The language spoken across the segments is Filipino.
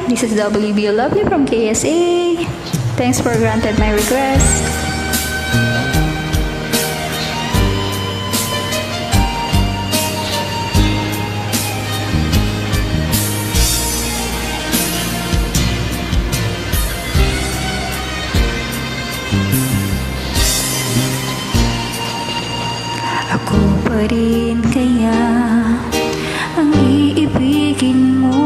This is WB Lovely from KSA. Thanks for granted my request. Ako pa rin kaya ang iibigin mo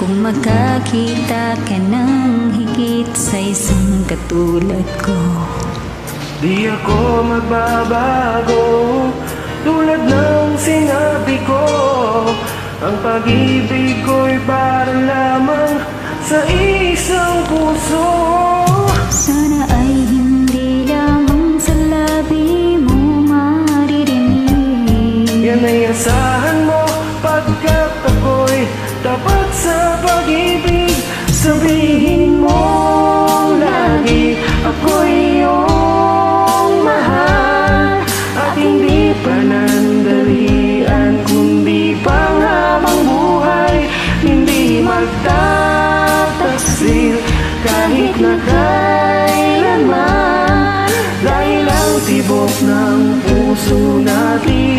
kung magkakita ka ng higit sa isang katulad ko. Di ako magbabago tulad ng sinabi ko. Ang pag-ibig ko'y para lamang sa isang puso. Sana ay hindi lamang sa labi mo maririnig. Yan ay asahan mo pagkat ako'y tapat sa pag-ibig. Sabihin mo lagi ako'y iyong mahal at hindi panandalian kundi panghabang buhay. Hindi magtataksil kahit na kailanman, dahil ang tibok ng puso natin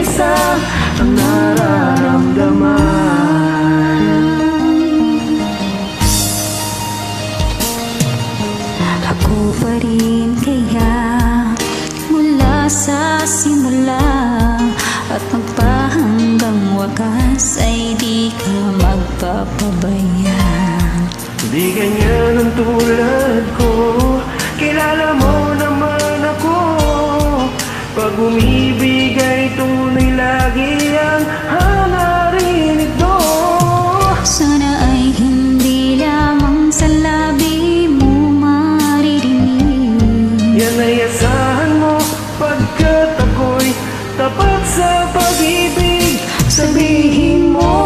isa ang nararamdaman. Ako pa rin kaya mula sa simula at magpahanggang wakas ay di ka magpapabaya. Di ganyan ang tulad ko, kilala mo naman ako. Pag umibig ay tunay lagi ang hanarinig do. Sana ay hindi lamang sa labi mo maririnig. Yan ay asahan mo pagkat ako'y tapat sa pag-ibig. Sabihin mo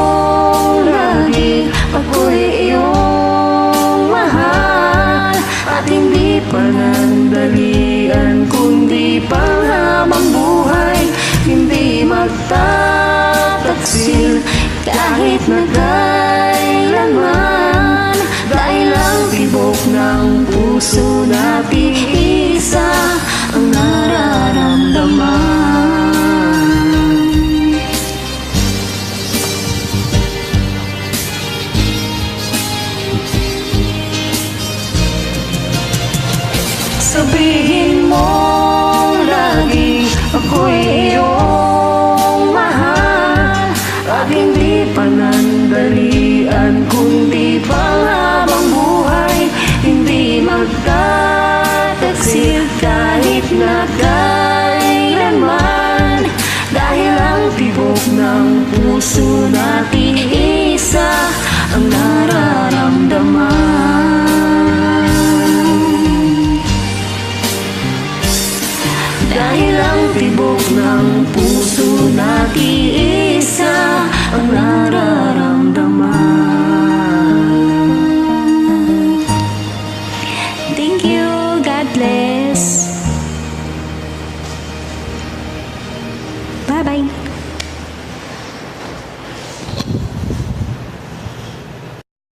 lagi ako'y iyong mahal at hindi panandalian kundi panghabang buhay. Hindi magtataksil kahit na kailanman, dahil ang tibok ng puso natin isa ang nararamdaman. Sabihin mo lagi ako'y iyong mahal at hindi panandalian kundi panghabang buhay. Hindi magtataksil kahit na kailanman, dahil ang tibok ng puso natin isa ang nararamdaman. Dahil ang tibok ng puso natin isa ang nararamdaman. Thank you. God bless.